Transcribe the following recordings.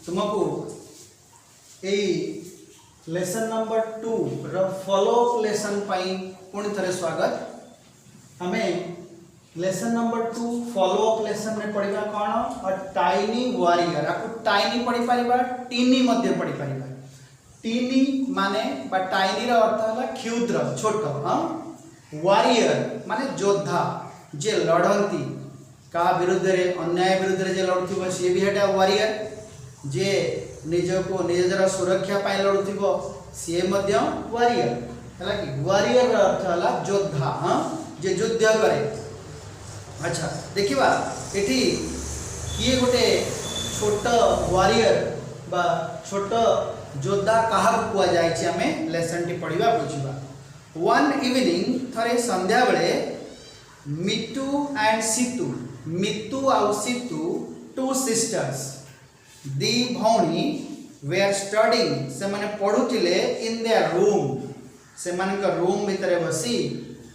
तुमको ए lesson number 2 रो फॉलो अप लेसन पाई पुणी थरे स्वागत। हमें lesson number 2 follow up lesson में पढ़िबा कोन अ टाइनी वॉरियर। आपको टाइनी पढ़ी परिबा, टीनी मध्ये पढ़ी परिबा। टीनी माने बा टाइनी रो अर्थ होला क्षुद्र छोट। हां वॉरियर माने योद्धा जे लड़ती का विरुद्ध रे अन्याय विरुद्ध रे जे लड़थिबो से भी हेटा वॉरियर। जे निजको निजर सुरक्षा पाई लड़ुथिबो से मध्य वॉरियर हला कि वॉरियर अर्थ होला योद्धा। हां जे युद्ध करे। अच्छा देखिबा एठी किए गोटे छोट वॉरियर बा छोट योद्धा काहा कुआ जाय छी हमें लेसन टी पढिबा बुझिबा। वन इवनिंग थरे संध्या बेले मितु एंड सीतु, मितु आउ सीतु टू सिस्टर्स दी भौणी वेयर स्टडिंग से माने पढुतिले इन देयर रूम। से माने का रूम भीतर बसी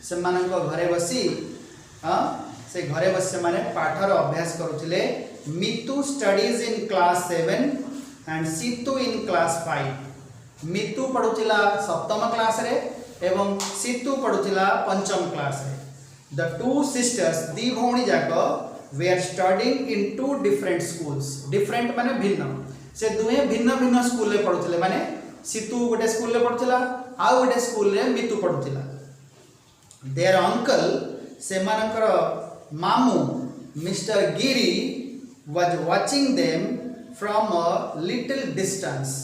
से माने को घरे बसी से घरे बस से माने पाठर अभ्यास करुतिले। Mitu studies in class 7 and Situ in class 5। Mitu पढुतिला सप्तम क्लास रे एवं सीतु पढुतिला पंचम क्लास रे। द टू सिस्टर्स दी भौणी जाको were studying in two different schools. Different माने भिन्न, से दुहे भिन्न भिन्न स्कूल रे पढुतिले। माने सीतु गोटे स्कूल रे पढुतिला आ गोटे स्कूल रे मितु पढुतिला। देयर अंकल से मानकर मामू mister Giri was watching them from a little distance.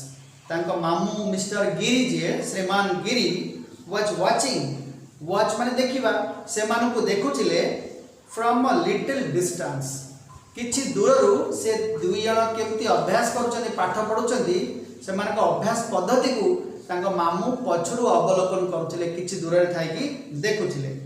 तांको मामू मिस्टर गिरी जे श्रीमान गिरी वाज वाचिंग, वाच माने देखिबा, से मानकु देखुथिले फ्रॉम अ लिटिल डिस्टेंस किछि दूररु से दुई जण केमती अभ्यास करूछन्ती पाठ पढुछन्ती से मानक अभ्यास पद्धति को तांको मामू पछरु अवलोकन करूथिले, किछि दूर रे थाई कि देखुथिले।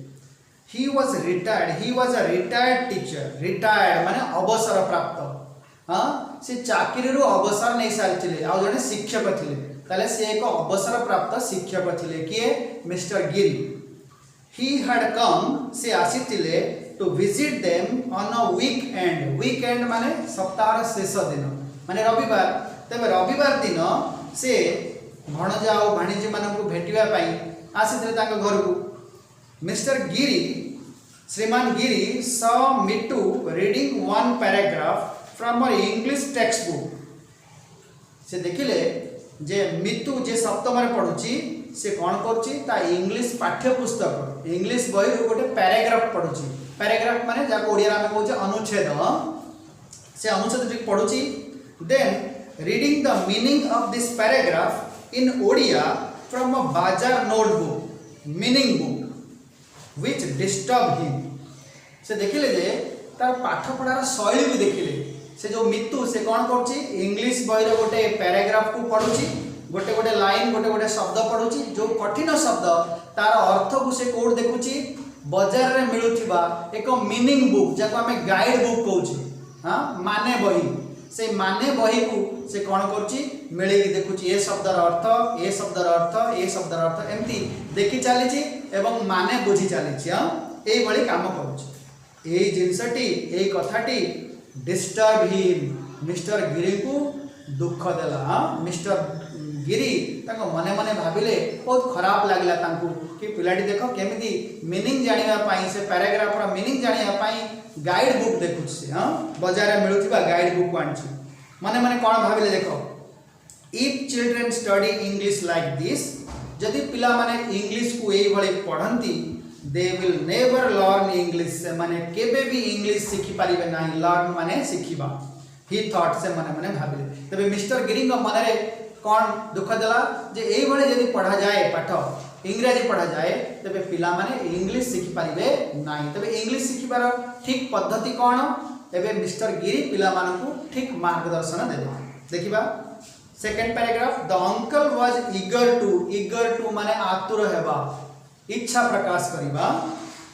He was retired, he was a retired teacher. Retired माने अवसर प्राप्त। हां से चाकरी रु अवसर नै सारिथिले, आ जने शिक्षक थिले, ताले से एक अवसर प्राप्त शिक्षक थिले किए mister Giri. He had come से आसीथिले to visit them on a weekend. Weekend माने सप्ताह शेष दिन माने रविवार। तबे रविवार दिन से भणजा और भाणीजी मानकु भेटिबा पई आसीथिले तांको घर को। मिस्टर गिरी श्रीमान Giri saw Mitu reading one paragraph from a English text book. से देखिले जे मितु जे सप्तम रे पढुची से कोन करूची ता इंग्लिश पाठ्य पुस्तक इंग्लिश बही रो गोटे पैराग्राफ पढुची। पैराग्राफ माने जाको ओडिया में कहूचे अनुच्छेद। से अनुच्छेद जे पढुची then reading the meaning of this paragraph in Odia from a bazaar notebook meaning book which disturb him. से देखिले जे तार पाठ पढ़ार शैली भी देखिले। से जो मितु से कोन करूची इंग्लिश बही रो गोटे पैराग्राफ को पढुची, गोटे गोटे लाइन गोटे गोटे शब्द पढुची। जो कठिन शब्द तार अर्थ को से कोड देखुची बाजार रे मिलुथिबा एक मीनिंग बुक जाको हमें गाइड बुक कहूची। हां माने बही, से माने बही को से कोन करूची मिलेगी देखुची ए शब्दर अर्थ ए शब्दर अर्थ ए शब्दर अर्थ एमती देखि चलीची एवं माने बुझी चलीची। हां एई बळी काम करूची। एई जिंसटी एई कथाटी डिस्टर्ब हिम मिस्टर गिरी को दुख देला। हां मिस्टर गिरी ताको मने मने भाबिले बहुत खराब लागला तांकू कि पिलाटी देखो केमिति मीनिंग जानिबा पाई से पैराग्राफ रा मीनिंग जानिबा पाई गाइड बुक देखुछ से। हां बाजार रे मिलुथिबा गाइड बुक आनछि। मने मने कोन भाबिले देखो if children study English like this, जदि पिला माने इंग्लिश को एई भली पढंती they will never learn English. से माने केबे भी इंग्लिश सिखि परिबे नाही। लर्न माने सिखिबा। ही थॉट से मने मने भाबिले। तबे मिस्टर गिरी को मन रे कौन दुख देला जे एई भले यदि पढ़ा जाए पाठ इंग्रजी पढ़ा जाए तबे पिला माने इंग्लिश सिखि परिबे नाही। तबे इंग्लिश सिखिबार ठीक पद्धति कौन एबे मिस्टर गिरी पिला मानकु ठीक मार्गदर्शन देबा। देखिबा second paragraph the uncle was eager to माने आतुर हेबा इच्छा प्रकाश करिबा।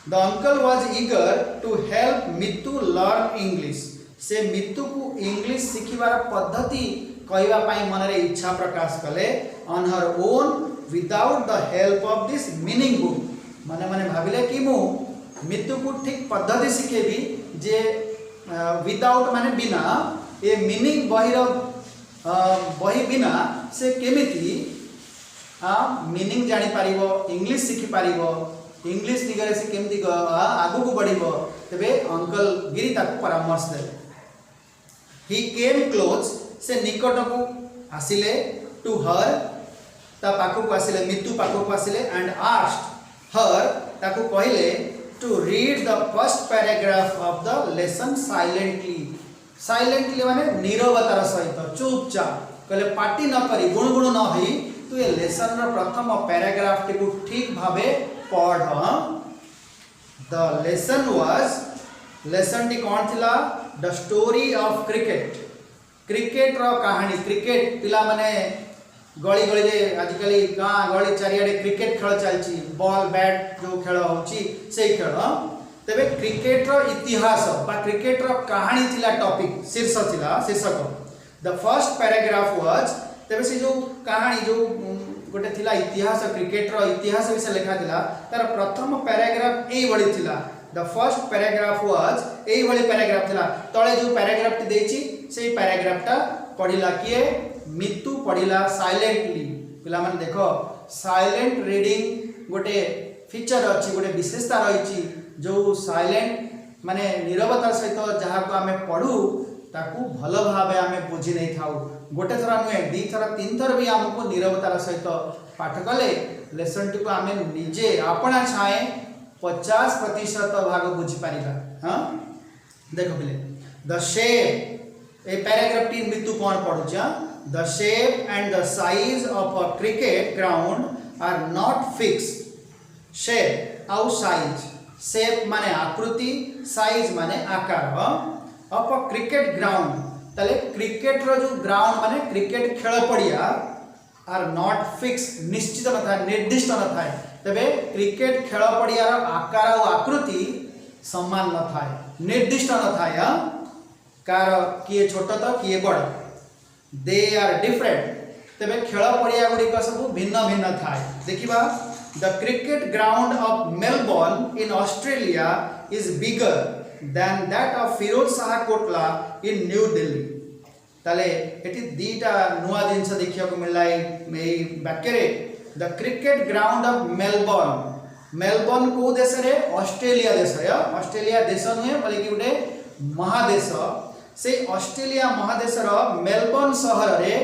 The uncle was eager to help Mitu learn English. से मितु को इंग्लिश सिखिबार पद्धति कहवा पाई मन रे इच्छा प्रकाश कले on her own without the help of this meaning book. माने माने भाबिले कि मु मितु को ठीक पद्धति सिखेबी जे विदाउट माने बिना ए मीनिंग बहिर बही बिना से केमिति मीनिंग जानी पारिबो, इंग्लिश शिखि पारिबो, इंग्लिश दिगरे से केमिति आगु को बढ़िबो, तबे अंकल गिरी ताको परामर्श देले। ही केम क्लोज से निकट को आसिले टू हर ता पाखु को आसिले, मितु पाखु को आसिले एंड आस्क्ड हर ताको कहले to read the first paragraph of the lesson silently. Silently माने नीरवतार सहित चुपचाप कहले पार्टी न करी गुणगुण न होई तू ये लेसन रो प्रथम पैराग्राफ टी को ठीक भाबे पढ़। द लेसन वाज, लेसन टी कौन थिला? The story of cricket. Cricket रो कहानी, क्रिकेट पिला माने गली गली रे आजिकली गाँ गली चारियाडे क्रिकेट खेल चलची, बॉल बैट जो खेल होची से खेल। तबे क्रिकेट रो इतिहास बा क्रिकेट रो कहानी थिला टॉपिक, शीर्षक थिला, शीर्षक। द फर्स्ट पैराग्राफ वाज, तबे से जो कहानी जो गोटे थिला इतिहास, क्रिकेट रो इतिहास विषय लिखा थिला, तार प्रथम पैराग्राफ एई बळी थिला। द फर्स्ट पैराग्राफ वाज एई बळी पैराग्राफ थिला। तळे जो पैराग्राफ टी देछि सेई पैराग्राफ टा पढिला किए? मितु पढ़िला साइलेंटली। पिला माने देखो साइलेंट रीडिंग गोटे फीचर अच्छी, गोटे विशेषता रही जो साइलेंट माने नीरवतार सहित जहाँ को आमे पढ़ू ताकू भल भाव आमे बुझी नहीं थाउ। गोटे थर नुहे, दी थर, तीन थर भी आमको नीरवतार सहित पाठ कले लेसन टी को आमे निजे आपणा छाए 50% भाग बुझी पारिबा। हां देखो पिले, द शेप, ए पैराग्राफ टी मितु कोन पढुचा? The shape and the size of a cricket ground are not fixed. Shape और size, shape माने आकृति, size माने आकार। of a cricket ground, तले क्रिकेट रो जो ग्राउंड माने क्रिकेट खेल पड़िया are not fixed, निश्चित न थाए, निर्दिष्ट न थाए। तबे क्रिकेट खेल पड़िया रो आकार और आकृति समान न थाए, निर्दिष्ट न थाए। कार किए छोट तो किए बड़, दे आर डिफरेंट। तबे खेल पड़िया गुड़िक सब भिन्न भिन्न थाए। देखिबा, the cricket ground of Melbourne in Australia is bigger than that of Firoz Shah Kotla in new Delhi. ताले एटी दीटा नुआ जिनस देखिया को मिलला ए वाक्य रे। The cricket ground of Melbourne, Melbourne को देश रे? ऑस्ट्रेलिया देश रे। ऑस्ट्रेलिया देश नुहे बल्कि गोटे महादेश। से ऑस्ट्रेलिया महादेश मेलबोर्न शहर रे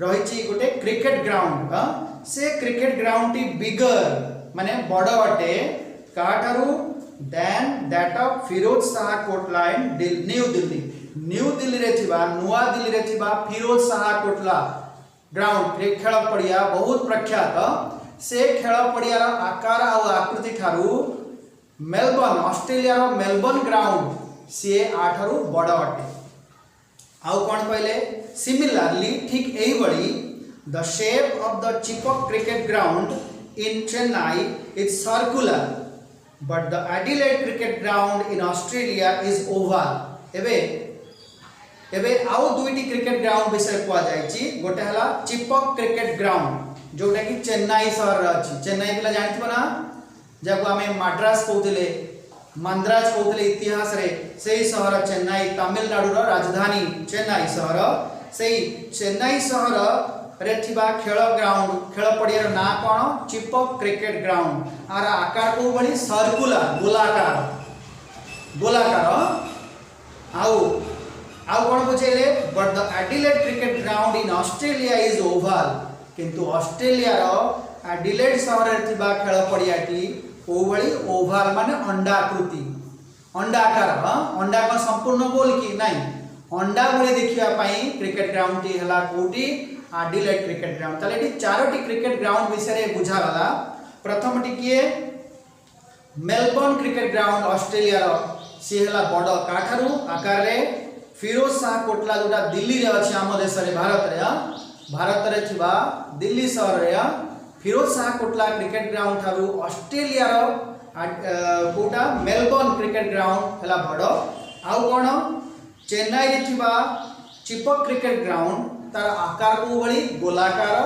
रही गोटे क्रिकेट ग्राउंड। से क्रिकेट ग्राउंड टी बिगर माने बड़ अटे काठारू than that of Firoz Shah Kotla in new Delhi. New Delhi रे थिबा, नुआ दिल्ली रे थिबा फिरोज शाह कोटला ग्राउंड खेल पड़िया बहुत प्रख्यात। से खेल पड़िया आकार और आकृति ठारू मेलबोर्न, ऑस्ट्रेलिया रो मेलबोर्न ग्राउंड सी आठारू बड़ अटे। आउ कौन कहले? सिमिलरली ठीक एही बड़ी द शेप ऑफ द चिपक cricket ground in Chennai is circular but the Adelaide cricket ground in Australia is Oval. एबे आउ दुईटी क्रिकेट ग्राउंड विषय कुआ जायछि। गोटे हला चिपक क्रिकेट ग्राउंड जोटा कि चेन्नई शहर अछि। चेन्नई पिला जानथिबो ना, जाको आमे मद्रास कहउतिले, मद्रास कहउतिले इतिहास रे। सेही शहर चेन्नई, तमिलनाडु रो राजधानी चेन्नई शहर। सेही चेन्नई शहर रे थिबा खेल ग्राउंड, खेल पड़िया ना कोन? चिपक क्रिकेट ग्राउंड। आर आकार को बड़ी सर्कुलर, गोलाकार, गोलाकार। आउ कौन बुझेले? But the Adelaide cricket ground in Australia is oval. किंतु ऑस्ट्रेलिया रो एडिलेड शहर रे थिबा खेल पड़ियाटी ओभली ओवल माने अंडाकृति, अंडाकार। अंडा को संपूर्ण गोल की नहीं, अंडा भली देखिया पाई क्रिकेट ग्राउंड टी हला कोटी? Adelaide cricket ground. ताले एटी चारोटी क्रिकेट ग्राउंड विषय रे बुझा गला। प्रथम टी किए? मेलबोर्न क्रिकेट ग्राउंड ऑस्ट्रेलिया रो सी हला बड़ काठारू आकार रे। फिरोज शाह कोटला जोटा दिल्ली रे अछि आम देश रे, भारत रे थिबा दिल्ली शहर रे फिरोज शाह कोटला क्रिकेट ग्राउंड थारू ऑस्ट्रेलिया रो कोटा मेलबोर्न क्रिकेट ग्राउंड हला बड़। आउ कोन? चेन्नई रे थिबा चिपक क्रिकेट ग्राउंड तार आकार को बड़ी गोलाकार,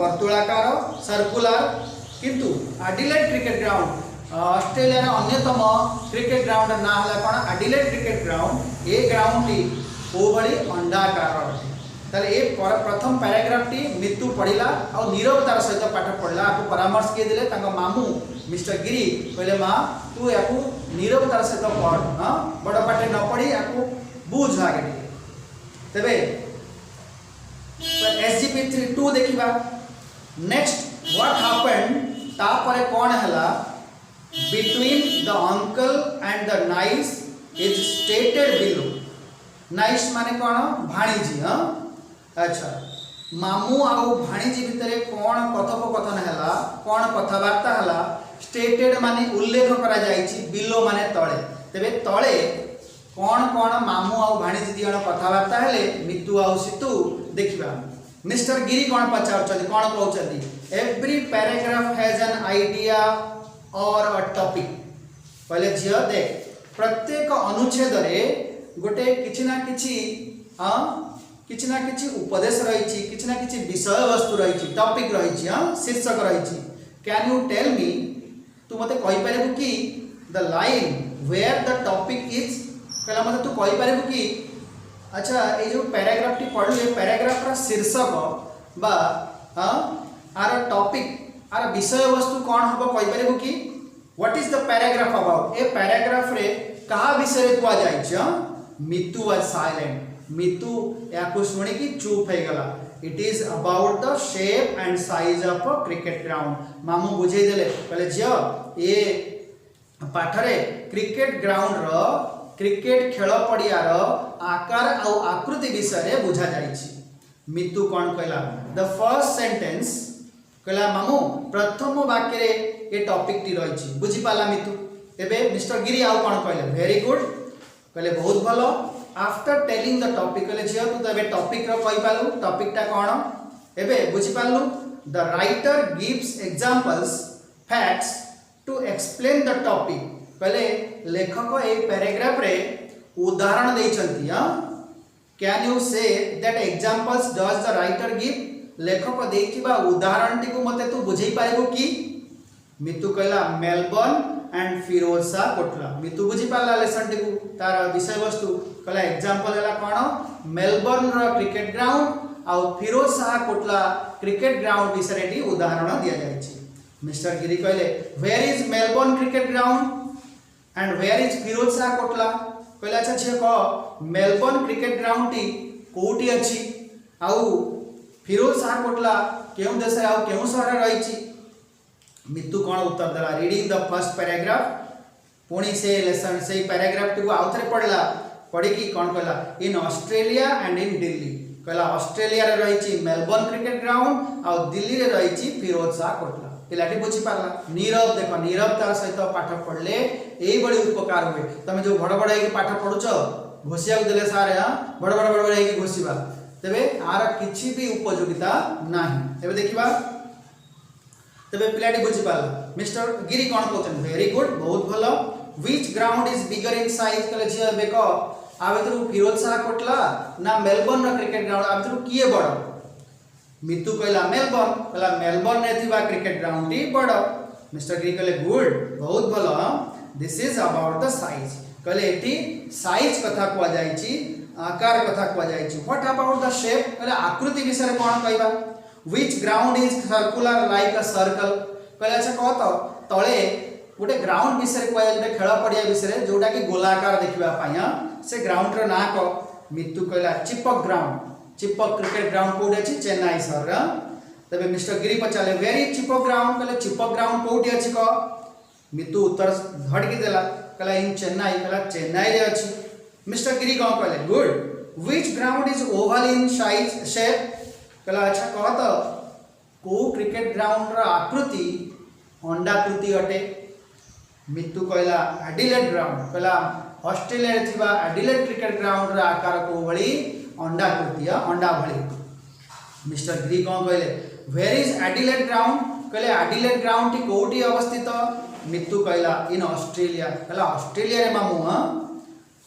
वर्तुलाकार, सर्कुलर। किंतु एडिलेड क्रिकेट ग्राउंड ऑस्ट्रेलिया रे अन्यतम क्रिकेट ग्राउंड ना हला कोन? Adelaide cricket ground. ए ग्राउंड टी ओ बड़ी अंडाकार। ताले ए प्रथम पैराग्राफ टी मितु पढ़िला और नीरवतार सहित पाठ पढ़ला। आपको परामर्श किए देले तांका मामू मिस्टर गिरी कहले माँ तू याकू नीरवतार सहित पढ़, हाँ बड़ पाटे न पढ़ी याकू बुझ आगे तेबे SGP 2 देखिबा। नेक्स्ट व्हाट हैपेंड तापरे कोन हला between the uncle and the nice is stated below. Nice माने कोन भाणीजी, हाँ अच्छा मामू आउ भाणीजी भितरे कोन कथोपकथन हला, कोन कथबार्ता हला, स्टेटेड माने उल्लेख करा जाईची, बिलो माने तळे। तेबे तळे कोन कोन मामू आउ भाणीजी दी जण कथबार्ता हेले मितु आउ सितु देखिबा। मिस्टर गिरी कोन पचारछथि, कोन कहउछथि every paragraph has an idea or a topic. पहले झियो देख प्रत्येक अनुच्छेद रे गोटे किछि ना किछि उपदेश रहिछि, किछि ना किछि विषय वस्तु रहिछि, टॉपिक रहिछि, हां शीर्षक रहिछि। कैन यू टेल मी, तू मते कहि परबु कि the line where the topic is, कहला मते तू कहि परबु कि अच्छा ए जो पैराग्राफ टी पढलु ए पैराग्राफ रा शीर्षक बा हां आर टॉपिक आर विषय वस्तु कोन हबो कहि परबु कि what is the paragraph about. A paragraph रे कहा विषय कुआ जाय छ। मितु वाज साइलेंट, मितु याको सुनि कि चुप हे गला। It is about the shape and size of a cricket ground. मामू बुझे देले कहले झियो ए पाठरे क्रिकेट ग्राउंड रो क्रिकेट खेल पड़िया रो आकार आउ आकृति विषय रे बुझा जाईछि। मितु कोन कहला द फर्स्ट सेंटेंस, कहला मामू प्रथम वाक्य रे ए टॉपिक टी रहिछि, बुझी पाला मितु। एबे मिस्टर गिरी आउ कोन कहले वेरी गुड, कहले बहुत भलो। आफ्टर टेलिंग द टॉपिक कहले झियो तू तो एबे टॉपिक रो कहि पालु, टॉपिक टा कोन एबे बुझी पालु। The writer gives examples facts to explain the topic, कहले लेखक ए पैराग्राफ रे उदाहरण देइछंती। हां can you say that examples does the writer give, लेखक देइथिबा उदाहरण टी को मते तू बुझेई पाइबो कि। मितु कहला मेलबर्न एंड फिरोज शाह कोटला। मितु बुझी पाला लेसन टी को तार विषय वस्तु, कहला एग्जांपल हला कोन मेलबर्न रो क्रिकेट ग्राउंड आ फिरोज शाह कोटला क्रिकेट ग्राउंड विषय टी उदाहरण दिया जायछि। मिस्टर गिरी कहले where is Melbourne cricket ground and where is Feroz Shah Kotla. कहले अच्छा छे को मेलबर्न क्रिकेट ग्राउंड टी कोठी अछि आउ फिरोज शाह कोटला केउ देश आउ केउ शहर रहिछि। मितु कोन उत्तर देला रीडिंग द फर्स्ट पैराग्राफ, पुणी से लेसन से पैराग्राफ टी को आउथरे पढ़ला, पढ़ी कि कोन कहला in Australia and in Delhi, कहला ऑस्ट्रेलिया रे रहिछि मेलबर्न क्रिकेट ग्राउंड आ दिल्ली रे रहिछि फिरोज शाह कोटला। पिलाटी बुझी पारला। नीरव देखो नीरवतार सहित पाठ पढ़ले एई बड़ी उपकार हुए। तमे जो बड़ बड़ हेकि पाठ पढुछ घोषिया देले सारे, हां बड़ बड़ हेकि घोषिबा, तबे आर किछि भी उपयोगिता नाही। तबे देखिबा तबे पिलाटी बुझी पारला। मिस्टर गिरी कोन कहछन वेरी गुड, बहुत भलो। Which ground is bigger in size, कहले झियो बेको आ भितरु फिरोज शाह कोटला ना मेलबर्न रो क्रिकेट ग्राउंड आ भितरु किए बड़। मितु कहला मेलबर्न, कहला मेलबर्न रे थिबा क्रिकेट ग्राउंड टी बड़। मिस्टर गिरी कहले गुड, बहुत भलो। This is about the size, कहले एटी साइज कथा कुआ जाईची, आकार कथा कुआ जाईची। व्हाट अबाउट द शेप, कहले आकृति विषय रे कोन कहबा। Which ground is circular like a circle, कहले अच्छा कह तो तळे गोटे ग्राउंड विषय रे कहले गोटे खेल पड़िया विषय रे जोटा कि गोलाकार देखिबा पई, से ग्राउंड रो ना को। मितु कहला चिपक ग्राउंड, चिपक क्रिकेट ग्राउंड कोठी अछि चेन्नई शहर। तबे मिस्टर गिरी पचाले वेरी चिपक ग्राउंड, कहले चिपक ग्राउंड कोठी अछि को। मितु उत्तर धड़की देला, कहला इन चेन्नई, कहला चेन्नई रे अछि। मिस्टर गिरी कोन कहले good. Which ground is oval in size shape, कहला अच्छा कह तो को क्रिकेट ग्राउंड रो आकृति अंडाकृति अटे। मितु कहला एडिलेड ग्राउंड, कहला ऑस्ट्रेलिया रे थिबा एडिलेड क्रिकेट ग्राउंड रो आकार को भली अंडाकृति, अंडा भली। मिस्टर गिरी कोन कहले वेयर इज एडिलेड ग्राउंड, कहले एडिलेड ग्राउंड टी कोठी अवस्थित। मितु कहला इन ऑस्ट्रेलिया, कहला ऑस्ट्रेलिया रे मामू। हां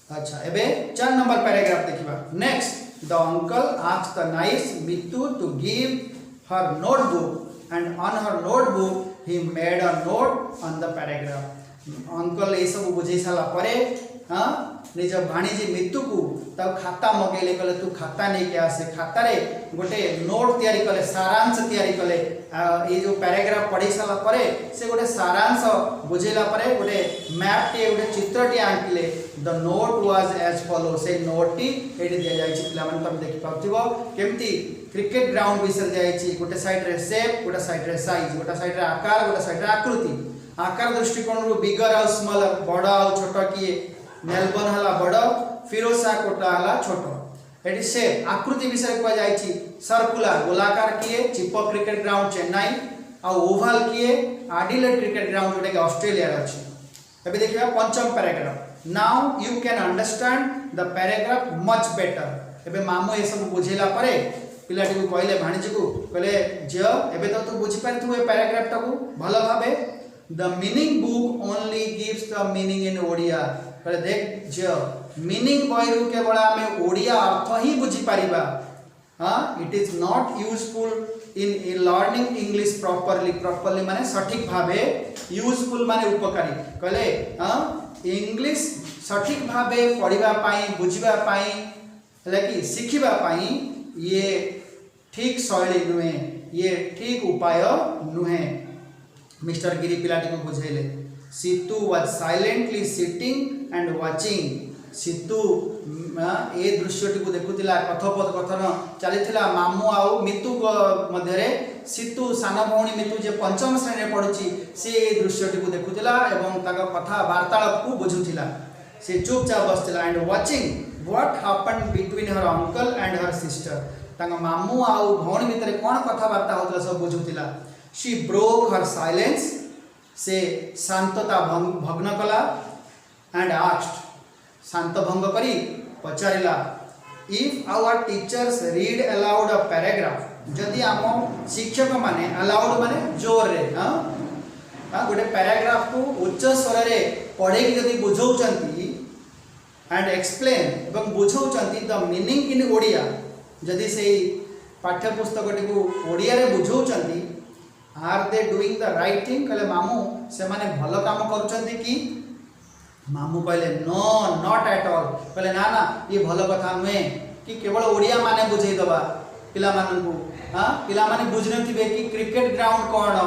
अच्छा एबे 4 नंबर पैराग्राफ देखिबा। Next the uncle asked the nice Mitu to give her notebook and on her notebook he made a note on the paragraph. Uncle ए सब बुझे साला परे, हां निज भाणीजी मितु को खाता मगेले कहले तू खाता नहीं के आसे खाता रे गोटे नोट तैयारी कले सारांश तैयारी कले ये जो पैराग्राफ पढ़ी सारा परे से गोटे सारांश बुझेला परे गोटे मैप टे गोटे चित्र टे आंकिले the note was as follow से नोट टी एडी दिया जाय छि पिला मन तुम देखि पाउथिबो केमती क्रिकेट ग्राउंड विषय दिया छि गोटे साइड रे शेप गोटे साइड रे साइज गोटे साइड रे आकार गोटे साइड रे आकृति आकार दृष्टिकोण रो बिगर और स्मॉल बड़ और छोट किए मेलबर्न हला बड़ फिरोसा कोटा हला छोट एटी शेप आकृति विषय को जाय छि सर्कुलर गोलाकार किए चिपो क्रिकेट ग्राउंड चेन्नई आ ओवल किए Adelaide cricket ground Jote Australia रे अछि एबे देखिबा पंचम paragraph now you can understand the paragraph much better एबे मामू ए सब बुझेला परे पिलाटी को कहले भाणीजी को कहले जे एबे तो तू बुझी पारथु ए पैराग्राफ टाको भलो भाबे the meaning book only gives the meaning in Odia कहले देख जे मीनिंग बहिरु केवल हमें ओडिया अर्थ ही बुझी पारिबा हां it is not useful in learning English properly माने सठिक भाबे यूजफुल माने उपकारी कहले हां इंग्लिश सठिक भाबे पढ़िबा पाई बुझिबा पाई कि शिखिबा पाई ये ठीक शैली नुहे ये ठीक उपाय नुहे मिस्टर गिरी पिलाटी को बुझेले Situ was silently sitting and watching Situ ए दृश्यटी को देखुतिला कथोपकथन चलीथिला मामू आउ मितु मध्य रे सीतू सान भौणी मितु जे पंचम श्रेणी रे पढुची से ए दृश्यटी को देखुतिला एवं ताका कथा वार्तालाप को बुझुतिला से चुपचाप बसतिला and watching what happened between her uncle and her sister ताका मामू आउ भौणी भितर कोन कथा वार्ता होतला सब बुझुतिला शी ब्रोक हर साइलेंस से शांतता भग्न कला एंड आस्क्ड शांत भंग करी पचारिला if our teachers read aloud a paragraph जदि आम शिक्षक माने अलाउड माने जोर रे हां गोटे पैराग्राफ को उच्च स्वर रे पढ़े कि जदि बुझौचंती एंड एक्सप्लेन एवं बुझौचंती द मीनिंग इन ओडिया जदि से पाठ्य पुस्तक को ओडिया रे बुझौचंती are they doing the right thing कहले मामू से माने भलो काम करूचंती कि मामू कहले नो नॉट एट ऑल कहले ना ना ये भलो कथा नुहे कि केवल ओडिया माने बुझेई दबा पिला माननकु हां पिला माने बुझनथिबे कि क्रिकेट ग्राउंड कोन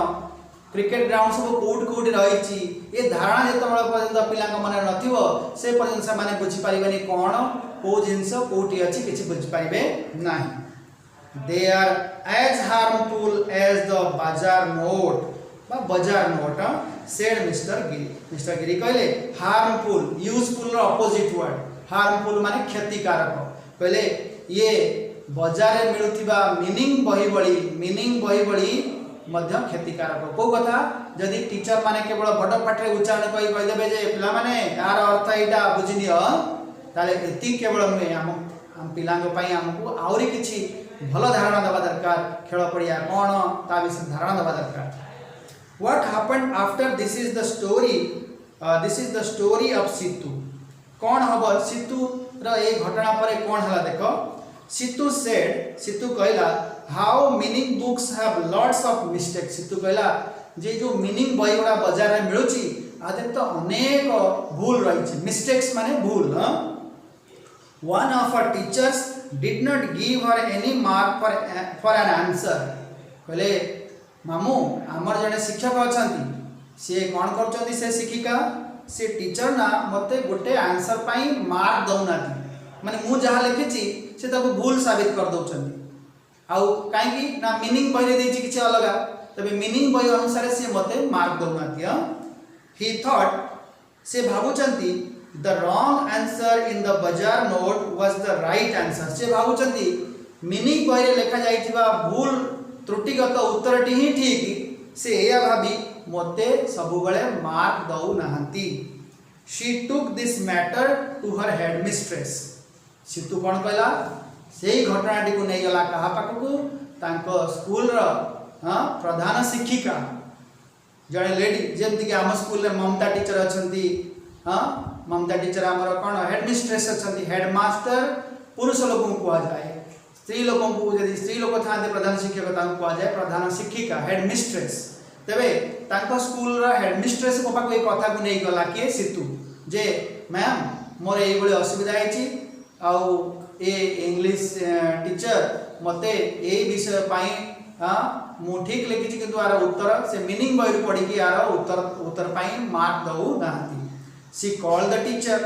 क्रिकेट ग्राउंड सब कोड कोड रही छी ये धारणा जेतबेला पर्यंत पिला को माने नथिबो से पर्यंत से माने बुझी पारिबेनी कोन को जिंस कोटी अछि किछि बुझी पारिबे नाही they are as harmful as the bazaar note ba bazaar note said Mr. Giri कहले harmful useful रो opposite word harmful माने क्षतिकारक कहले ये बाजार रे मिलुथिबा मीनिंग बही बड़ी मध्य क्षतिकारक को कथा जदि टीचर माने केवल बड़ पाठ रे उच्चारण कहि देबे जे पिला माने यार अर्थ एटा बुझिनियो ताले एति केवल नुहे हम पिलांग पई हमकु आउरी किछि भलो धारणा दबा दरकार खेल पड़िया कौन ता विषय धारणा दबा दरकार what happened after this is the story of Situ कौन हबो सीतू रा ए घटना परे कौन हला देखो सीतू कहला how meaning books have lots of mistake Situ कहला जे जो मीनिंग बही गुडा बाजार रे मिलुची आदे तो अनेक भूल रही छी मिस्टेक्स माने भूल one of her teachers did not give her any mark for an answer कहले मामू हमर जने शिक्षक अछंती से कोन करचंती से शिक्षिका से टीचर ना मते गोटे आंसर पाई मार्क दउनाती माने मु जहा लिखिची से ताको भूल साबित कर दउचंती आउ काई की ना मीनिंग बही देछि किछ अलगा तबे मीनिंग बही अनुसार से मते मार्क दउनाती ही थॉट से भाबुचंती the wrong answer in the bazaar note was the right answer से भाबुचंती मीनिंग बही लेखा जाइथिबा भूल त्रुटिगत उत्तरटी ही ठीक से या भाबी मते सबु बेले मार्क दउ नहंती she took this matter to her headmistress Situ कोन कहला सेही घटनाटी को नै गला कहा पाखकु तांको स्कूल रो हां प्रधान शिक्षिका जणे लेडी जेमति कि हम स्कूल रे ममता टीचर अछंती हां ममता टीचर हमर कोन हेडमिस्ट्रेस अछंती हेडमास्टर पुरुष लोगों को आ जाए स्त्री लोगों को यदि स्त्री लोग थाते प्रधान शिक्षक तांको को आ जाए प्रधान शिक्षिका हेडमिस्ट्रेस तबे तांको स्कूल रो हेडमिस्ट्रेस को पाको ए कथा को नै गला के सीतू जे मैम मोर ये असुविधा है आउ ए इंग्लिश टीचर मते ए विषय पाई मु ठीक लिखी किंतु यार उत्तर से मीनिंग बही पढ़ी यार उत्तर उत्तर पाई मार्क दऊ नांती सी कॉल द टीचर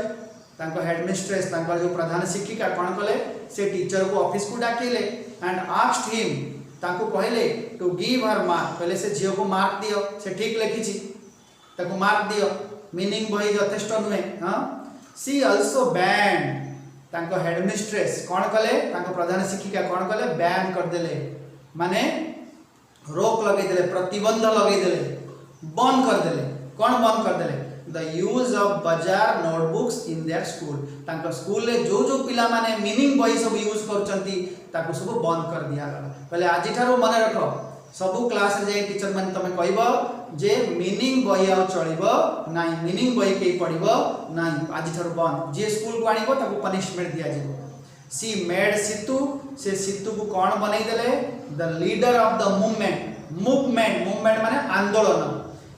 तांको हेडमिस्ट्रेस तांको जो प्रधान शिक्षिका कौन कले से टीचर को ऑफिस को डाकिले एंड आस्क्ड हिम तांको कहले टू गिव हर मार्क पहले से झील को मार्क दियो से ठीक लिखी ताको मार्क दियो मीनिंग बही यथेष्ट नुहे हाँ सी आल्सो बैंड तांको हेडमिस्ट्रेस कौन कले तांको प्रधान शिक्षिका कौन कले बैन कर देले माने रोक लगे देले प्रतिबंध लगे देले बंद कर देले कौन बंद कर देले द यूज ऑफ बाजार नोटबुक्स इन देयर स्कूल तांको स्कूल ले जो जो पिला माने मीनिंग बही सब यूज करचंती ताको सब बंद कर दिया गला पहले आज ठारो मन रख सब क्लास रे टीचर माने तमे कहबो जे मीनिंग बही आ चलिबो नाही मीनिंग बही के पढिबो नाही आज ठारो बंद जे स्कूल को आनिबो ताको पनिशमेंट दिया जेबो सी मेड सितु से सितु को कौन बनै देले the leader of the movement movement movement माने आंदोलन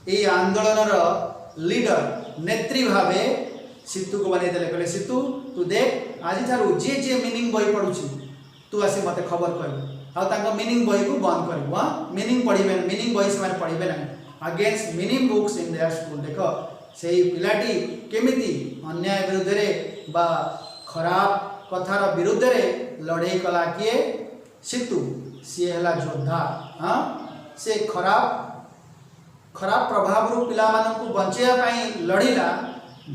ए आंदोलन रो लीडर नेत्री भावे सितु को बनै देले कहले सितु तू देख आज ठारो जे जे मीनिंग बही पढुची तू आसी मते खबर कहबो आ तांको मीनिंग बही को बंद करबो हां मीनिंग पढिबे मीनिंग बही से माने पढिबे ना against meaning books in their school देखो सेही पिलाटी केमिति अन्याय विरुद्ध रे बा खराब कथार विरुद्ध रे लड़ाई कला किए सितु सी हला योद्धा हाँ से खराब खराब प्रभाव रु पिला मानकु बंचेया पाई लड़िला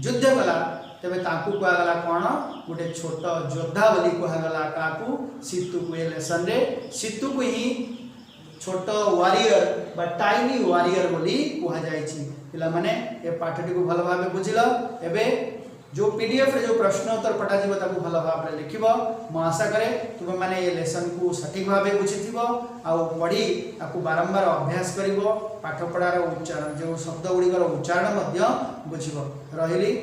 युद्ध कला तेबे ताकू कहगला कौन गोटे छोट योद्धा बोली कहगला काकू सितु को ए लेसन रे सितु को ही छोट वारियर बा टाइनी वारियर बोली कहा जायछि पिला माने ए पाठटी को भल भाबे बुझिलो एबे जो पीडीएफ रे जो प्रश्न उत्तर पटा जीव ताकू भल भाव रे लिखिबो म आशा करे तुम माने ये लेसन को सठिक भाबे बुझिथिबो आ पढ़ी ताकू बारंबार अभ्यास करिवो पाठ पढ़ार उच्चारण जो शब्द गुड़िकर उच्चारण मध्य बुझिबो रहिली।